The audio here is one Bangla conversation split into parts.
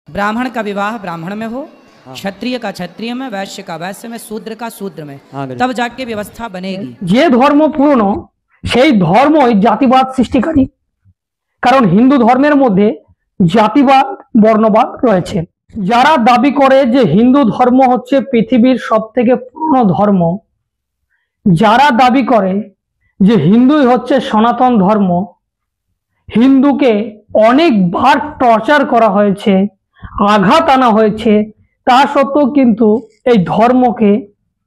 ब्राह्मण का विवाह ब्राह्मण में हो, क्षत्रिय का क्षत्रिय में, वैश्य का वैश्य में, शूद्र का शूद्र में, तब जाके व्यवस्था बनेगी। যে ধর্ম পুরনো সেই ধর্মই জাতিবাদ সৃষ্টিকারী। কারণ হিন্দু ধর্মের মধ্যে জাতিবাদ বর্ণবাদ রয়েছে। যারা দাবি করে যে হিন্দু ধর্ম হচ্ছে পৃথিবীর সবথেকে পুরনো ধর্ম, যারা দাবি করে যে হিন্দুই হচ্ছে সনাতন ধর্ম, হিন্দুকে অনেকবার টর্চার করা হয়েছে, আঘাত আনা হয়েছে, তা সত্ত্বেও কিন্তু এই ধর্মকে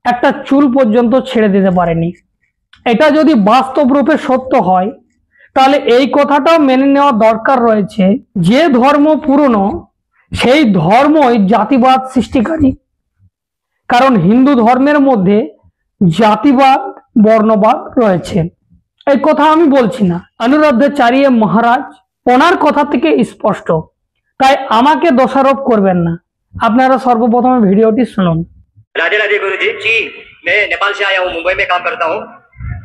একটা চুল পর্যন্ত ছেড়ে দিতে পারেনি। এটা যদি বাস্তব রূপে সত্য হয় তাহলে এই কথাটাও মেনে নেওয়া দরকার রয়েছে যে ধর্ম পুরনো সেই ধর্মই জাতিবাদ সৃষ্টিকারী। কারণ হিন্দু ধর্মের মধ্যে জাতিবাদ বর্ণবাদ রয়েছে। এই কথা আমি বলছি না, অনুরাধাচার্য মহারাজ ওনার কথা থেকে স্পষ্ট, তাই আমাকে দোষারোপ করবেন না। আপনারা সর্বপ্রথমে ভিডিওটি শুনুন। राधे राधे गुरु जी, मैं नेपाल से आया हूँ, मुंबई में काम करता हूँ।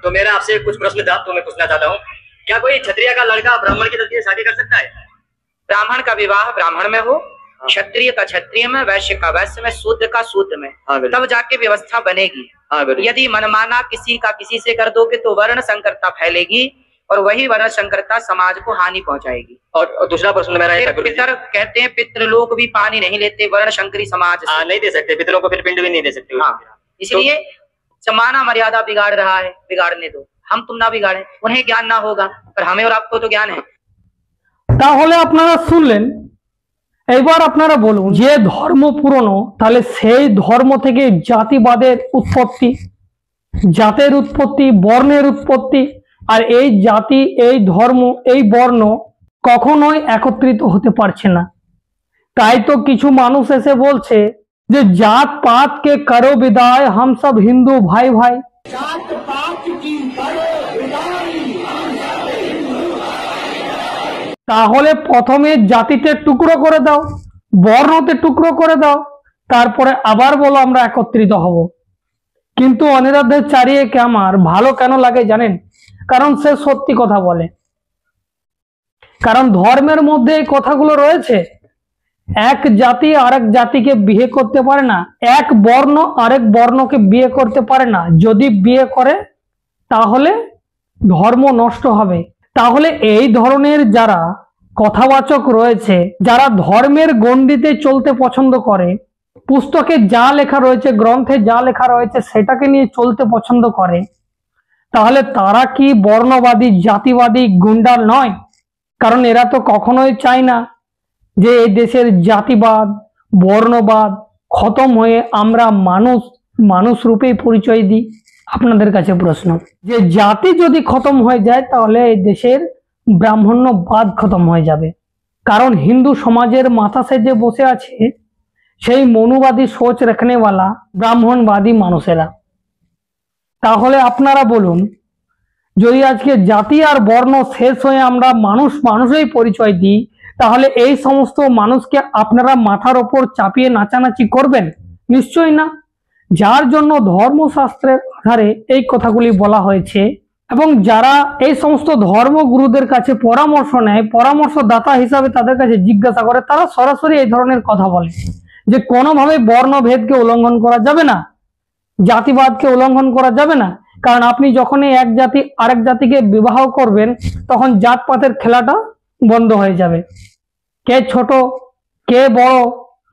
तो मेरा आपसे कुछ प्रश्न था तो मैं पूछना चाहता हूँ, क्या कोई क्षत्रिय का लड़का ब्राह्मण की लड़की से शादी कर सकता है? ब्राह्मण का विवाह ब्राह्मण में हो, क्षत्रिय का क्षत्रिय में, वैश्य का वैश्य में, शूद्र का शूद्र में, तब जाके व्यवस्था बनेगी। यदि मनमाना किसी का किसी से कर दोगे तो वर्ण संकरता फैलेगी और वही वर्ण संकरता समाज को हानि पहुंचाएगी। और दूसरा प्रश्न मेरा है, पितर कहते हैं पितृलोक भी पानी नहीं लेते वर्ण शंकरी समाज से। नहीं दे सकते पितरों को, फिर पिंड भी नहीं दे सकते। हाँ, इसलिए समाना मर्यादा बिगाड़ रहा है, बिगाड़ने दो, हम तुम ना बिगाड़े। उन्हें ज्ञान ना होगा पर हमें और आपको तो ज्ञान है। তাহলে আপনারা শুনলেন, এবার আপনারা বলুন যে ধর্ম পুরনো তাহলে সেই ধর্ম থেকে জাতিবাদের উৎপত্তি, জাতের উৎপত্তি, বর্ণের উৎপত্তি, আর এই জাতি, এই ধর্ম, এই বর্ণ কখনোই একত্রিত হতে পারছে না। তাই তো কিছু মানুষ এসে বলছে যে জাত পাত কে করো বিদায়, হাম সব হিন্দু ভাই ভাই। তাহলে প্রথমে জাতিতে টুকরো করে দাও, বর্ণতে টুকরো করে দাও, তারপরে আবার বলো আমরা একত্রিত হব। কিন্তু অনিরুদ্ধাচার্যকে আমার ভালো কেন লাগে জানেন? কারণ সে সত্যি কথা বলে। কারণ ধর্মের মধ্যে এই কথাগুলো রয়েছে। এক জাতি আরেক জাতিকে বিয়ে করতে পারে না, এক বর্ণ আরেক বর্ণকে বিয়ে করতে পারে না। যদি বিয়ে করে তাহলে ধর্ম নষ্ট হবে। তাহলে এই ধরনের যারা কথাবাচক রয়েছে, যারা ধর্মের গণ্ডিতে চলতে পছন্দ করে, পুস্তকে যা লেখা রয়েছে, গ্রন্থে যা লেখা রয়েছে সেটাকে নিয়ে চলতে পছন্দ করে, তাহলে তারা কি বর্ণবাদী, জাতিবাদী, গুন্ডা নয়? কারণ এরা তো কখনোই চায় না যে এই দেশের জাতিবাদ, বর্ণবাদ খতম হয়ে আমরা মানুষ রূপেই পরিচয় দিই। আপনাদের কাছে প্রশ্ন, যে জাতি যদি খতম হয়ে যায় তাহলে এই দেশের ব্রাহ্মণ্যবাদ খতম হয়ে যাবে। কারণ হিন্দু সমাজের মাথা সেজে বসে আছে সেই মনুবাদী সোচ রাখনেওয়ালা ব্রাহ্মণবাদী মানুষেরা। তাহলে আপনারা বলুন, যদি আজকে জাতি আর বর্ণ শেষ হয়ে আমরা মানুষেই পরিচয় দিই, তাহলে এই সমস্ত মানুষকে আপনারা মাথার ওপর চাপিয়ে নাচানাচি করবেন? নিশ্চয়ই না। যার জন্য ধর্মশাস্ত্রের আধারে এই কথাগুলি বলা হয়েছে, এবং যারা এই সমস্ত ধর্মগুরুদের কাছে পরামর্শ নেয়, পরামর্শদাতা হিসাবে তাদের কাছে জিজ্ঞাসা করে, তারা সরাসরি এই ধরনের কথা বলে যে কোনোভাবে বর্ণভেদকে উল্লঙ্ঘন করা যাবে না, জাতিবাদকে উল্লঙ্ঘন করা যাবে না। কারণ আপনি যখনই এক জাতি আরেক জাতিকে বিবাহ করবেন তখন জাতপাতের খেলাটা বন্ধ হয়ে যাবে। কে ছোট, কে বড়,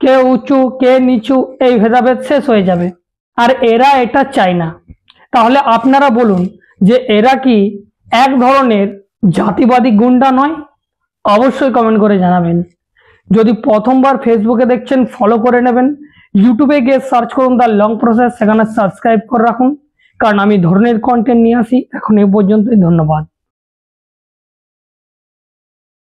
কে উঁচু, কে নিচু, এই ভেদাভেদ শেষ হয়ে যাবে। আর এরা এটা চায় না। তাহলে আপনারা বলুন যে এরা কি এক ধরনের জাতিবাদী গুন্ডা নয়? অবশ্যই কমেন্ট করে জানাবেন। যদি প্রথমবার ফেসবুকে দেখছেন ফলো করে নেবেন, ইউটিউবে গিয়ে সার্চ করুন দ্য লং প্রসেস, সেখানে সাবস্ক্রাইব করে রাখুন। কারণ আমি ধরনের কন্টেন্ট নিয়ে আসি। এখন এই পর্যন্তই, ধন্যবাদ।